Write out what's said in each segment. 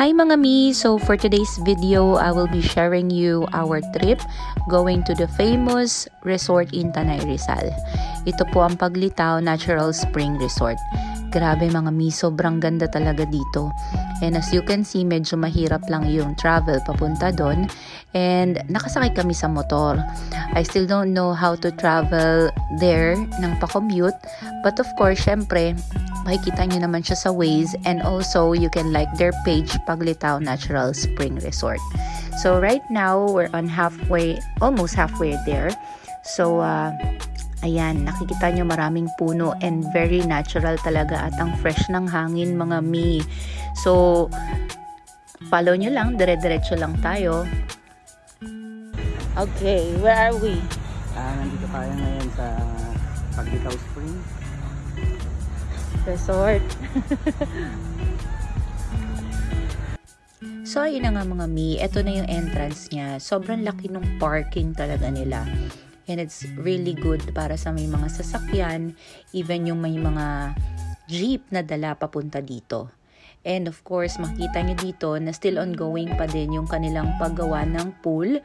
Hi mga mi! So for today's video, I will be sharing you our trip going to the famous resort in Tanay Rizal. Ito po ang Paglitaw Natural Spring Resort. Grabe mga mi, sobrang ganda talaga dito. And as you can see, medyo mahirap lang yung travel papunta doon. And nakasakay kami sa motor. I still don't know how to travel there ng pa-commute. But of course, syempre, makikita nyo naman siya sa Waze, and also you can like their page, Paglitaw Natural Spring Resort. So right now we're on almost halfway there. So ayan, nakikita nyo maraming puno and very natural talaga at ang fresh ng hangin mga mi. So follow nyo lang, dire-diretso lang tayo. Okay, where are we? Nandito tayo ngayon sa Paglitaw Spring Resort. So, ayun na nga mga mi. Ito na yung entrance niya. Sobrang laki ng parking talaga nila. And it's really good para sa may mga sasakyan. Even yung may mga jeep na dala papunta dito. And of course, makita nyo dito na still ongoing pa din yung kanilang paggawa ng pool.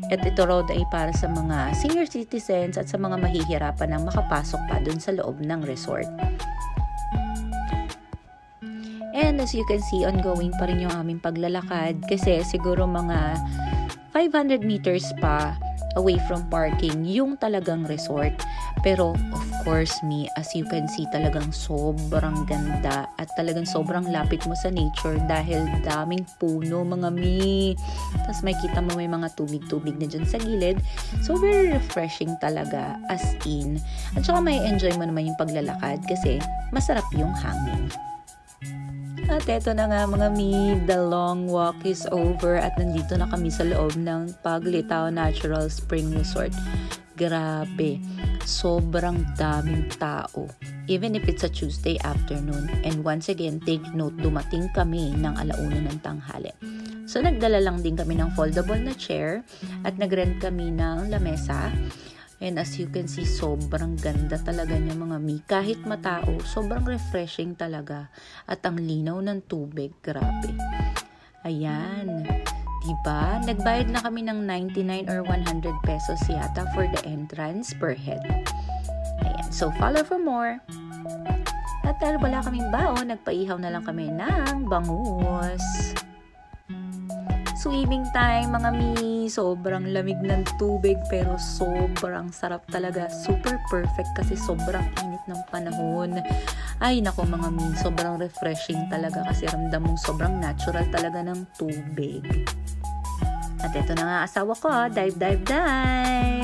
At ito raw ay para sa mga senior citizens at sa mga mahihirapan na makapasok pa dun sa loob ng resort. And as you can see, ongoing pa rin yung aming paglalakad kasi siguro mga 500 meters pa away from parking yung talagang resort. Pero of course as you can see, talagang sobrang ganda at talagang sobrang lapit mo sa nature dahil daming puno mga mi. Tapos may kita mo may mga tubig-tubig na dyan sa gilid. So very refreshing talaga as in. At saka may enjoy mo naman yung paglalakad kasi masarap yung hangin. At eto na nga mga mi, the long walk is over at nandito na kami sa loob ng Paglitaw Natural Spring Resort. Grabe, sobrang daming tao. Even if it's a Tuesday afternoon. And once again, take note, dumating kami ng 1:00 ng tanghali. So nagdala lang din kami ng foldable na chair at nagrent kami ng lamesa. And as you can see, sobrang ganda talaga niya mga mi. Kahit matao, sobrang refreshing talaga. At ang linaw ng tubig, grabe. Ayan. Diba? Nagbayad na kami ng 99 or 100 pesos yata for the entrance per head. Ayan. So, follow for more. At dahil wala kaming baon, nagpaihaw na lang kami ng bangus. Swimming time mga mi, sobrang lamig ng tubig pero sobrang sarap talaga, super perfect kasi sobrang init ng panahon. Ay nako mga mi, sobrang refreshing talaga kasi ramdam mong sobrang natural talaga ng tubig. At ito na nga asawa ko, dive.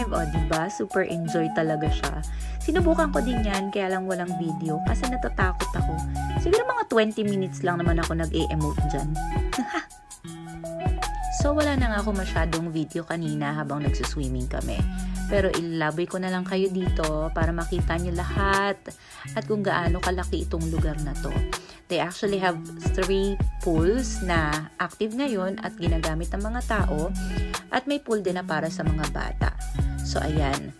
O diba, super enjoy talaga siya. Sinubukan ko din yan, kaya lang walang video kasi natatakot ako. Siguro mga 20 minutes lang naman ako nag-e-emote dyan. So, wala na nga ako masyadong video kanina habang nagsuswimming kami. Pero ilaboy ko na lang kayo dito para makita nyo lahat at kung gaano kalaki itong lugar na to. They actually have 3 pools na active ngayon at ginagamit ng mga tao at may pool din na para sa mga bata. So, ayan.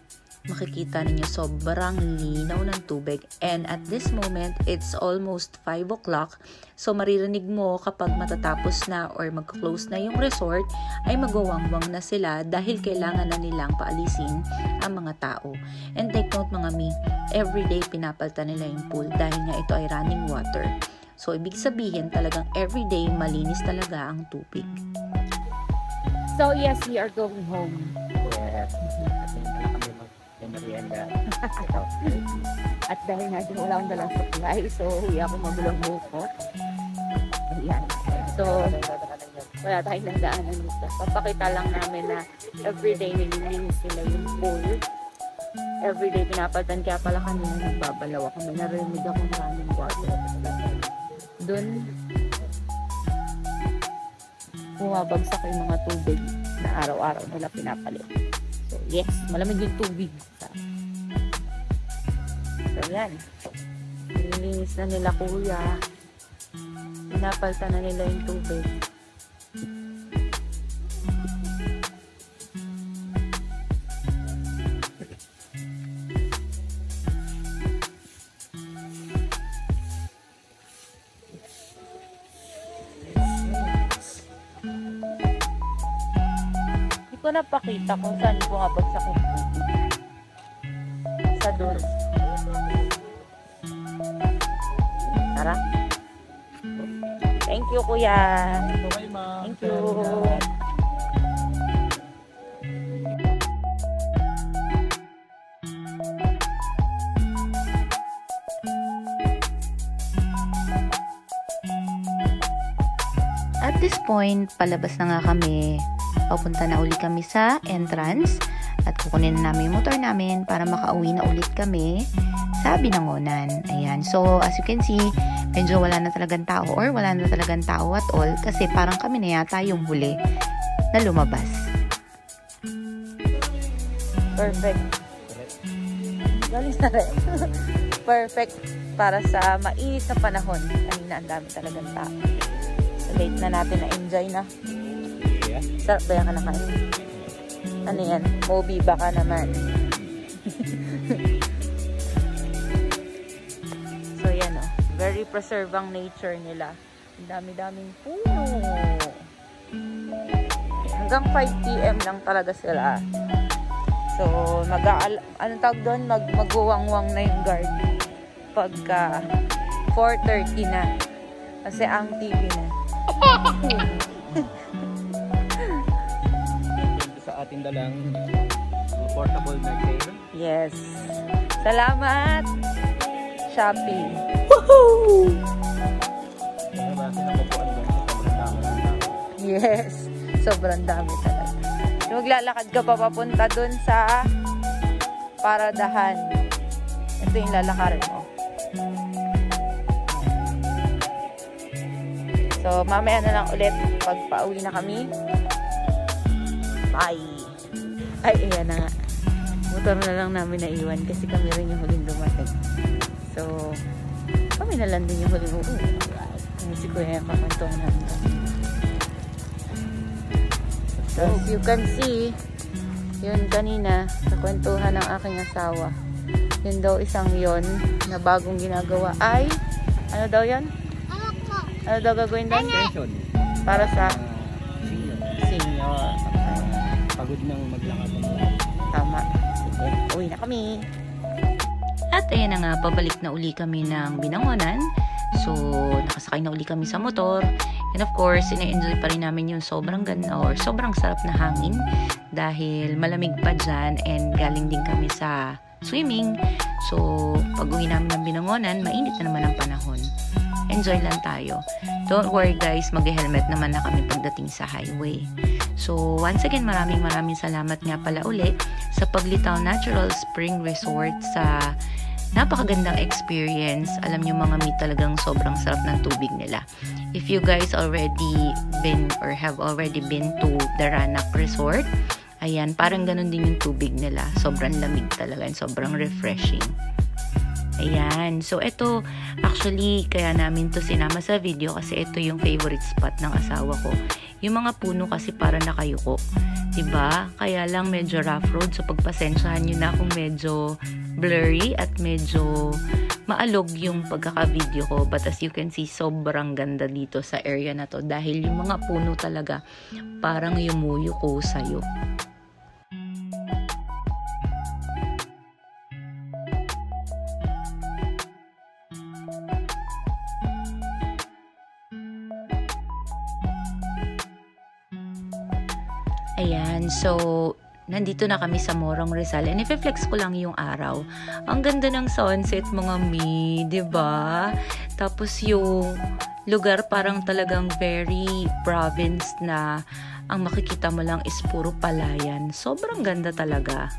Makikita ninyo sobrang linaw ng tubig and at this moment it's almost 5 o'clock, so maririnig mo kapag matatapos na or mag-close na yung resort ay magwawangwang na sila dahil kailangan na nilang paalisin ang mga tao. And take note mga mi, everyday pinapalta nila yung pool dahil nga ito ay running water. So ibig sabihin talagang everyday malinis talaga ang tubig. So yes, we are going home. Yes. At dahil nga wala akong dalang supply, so huwi ako magulang buko. Ayan. So, wala tayong nagdaanan dito. Papakita lang namin na everyday nililinis nila yung pool. Everyday pinapaltan, kaya pala kanina nagbabalaw ako. May narinig akong running water. Doon, bumabagsak yung mga tubig na araw-araw nila pinapalit. So, yes, malamig yung tubig. So, yan. Nililinis na nila kuya. Pinapalta na nila yung tubig. ko napakita kung saan bumabagsak yung tubig. Sa dulo. Tara. Thank you, kuya. Thank you. At this point, palabas na nga kami. Papunta na uli kami sa entrance at kukunin na namin yung motor namin para makauwi na ulit kami sa Binangonan. Ayan. So, as you can see, medyo wala na talagang tao or wala na talagang tao at all kasi parang kami na yata yung huli na lumabas. Perfect. Galing na rin. Perfect para sa mainit na panahon. Kanina ang dami talagang tao. Late na natin na-enjoy na. Yeah. Sarap ba yan ka nakain? Ano yan? Moby baka naman. So yan o. Very preserve ang nature nila. Ang dami-daming puno. Hanggang 5 PM lang talaga sila. So, anong tawag doon? Magwawangwang na yung guard. Pagka 4:30 na. Kasi ang TV na. Sa ating dalang portable magnet. Yes. Salamat, Shopee. Woohoo! Yes. Sobrang dami talaga. Maglalakad ka pa papunta dun sa paradahan. Ito yung lalakarin mo. So, mamaya na lang ulit pag pauwi na kami. Bye! Ay, ayan na nga. Motor na lang namin naiwan kasi kami rin yung huling dumating. So, kami na lang din yung huling uuwi. Si Kuya yung kakantuan namin. So, as you can see, yun kanina, sa kwentuhan ng aking asawa. Yun daw isang yon na bagong ginagawa ay, ano daw yan? Ano daw gagawin doon? Pension. Para sa senior. Pagod nang maglakad. Tama. Sige, uwi na kami. At ayan na nga, pabalik na uli kami ng Binangonan. So, nakasakay na uli kami sa motor. And of course, ina-enjoy pa rin namin yung sobrang ganda or sobrang sarap na hangin dahil malamig pa dyan and galing din kami sa swimming. So, pag uwi namin ng Binangonan, mainit na naman ang panahon. Enjoy lang tayo. Don't worry guys, mag-helmet naman na kami pagdating sa highway. So, once again, maraming salamat nga pala uli sa Paglitaw Natural Spring Resort sa napakagandang experience. Alam nyo mga mi, talagang sobrang sarap ng tubig nila. If you guys already been or have already been to Daranak Resort, ayan, parang ganun din yung tubig nila. Sobrang lamig talaga and sobrang refreshing. Ayan. So, ito, actually, kaya namin to sinama sa video kasi ito yung favorite spot ng asawa ko. Yung mga puno kasi para nakayuko. Diba? Kaya lang medyo rough road. So, pagpasensyahan nyo na kung medyo blurry at medyo maalog yung pagkaka-video ko. But as you can see, sobrang ganda dito sa area na to. Dahil yung mga puno talaga parang yumuyuko sa'yo. Ayan, so, nandito na kami sa Morong Rizal. And i-flex ko lang yung araw. Ang ganda ng sunset, mga mi, diba? Tapos yung lugar parang talagang very province na ang makikita mo lang is puro palayan. Sobrang ganda talaga.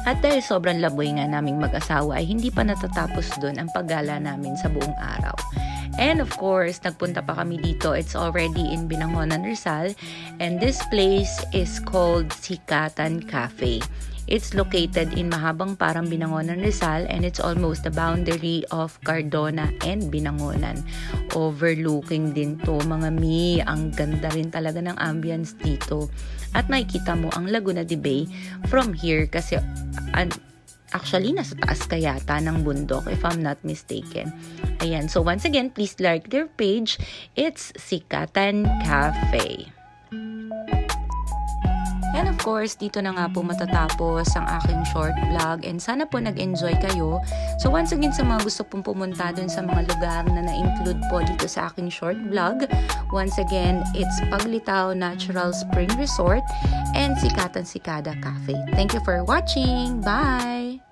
At dahil sobrang laboy nga naming mag-asawa ay hindi pa natatapos doon ang paggala namin sa buong araw. And of course, nagpunta pa kami dito. It's already in Binangonan, Rizal. And this place is called Sikatan Cafe. It's located in Mahabang Parang, Binangonan, Rizal. And it's almost the boundary of Cardona and Binangonan. Overlooking din to, mga mi. Ang ganda rin talaga ng ambience dito. At makikita mo ang Laguna de Bay from here kasi actually, nasa taas kayata ng bundok, if I'm not mistaken. Ayan. So, once again, please like their page. It's Sikatan Cafe. And of course, dito na nga po matatapos ang aking short vlog and sana po nag-enjoy kayo. So once again, sa mga gusto pong pumunta dun sa mga lugar na na-include po dito sa aking short vlog, once again, it's Paglitao Natural Spring Resort and Sikatan Sikada Cafe. Thank you for watching. Bye!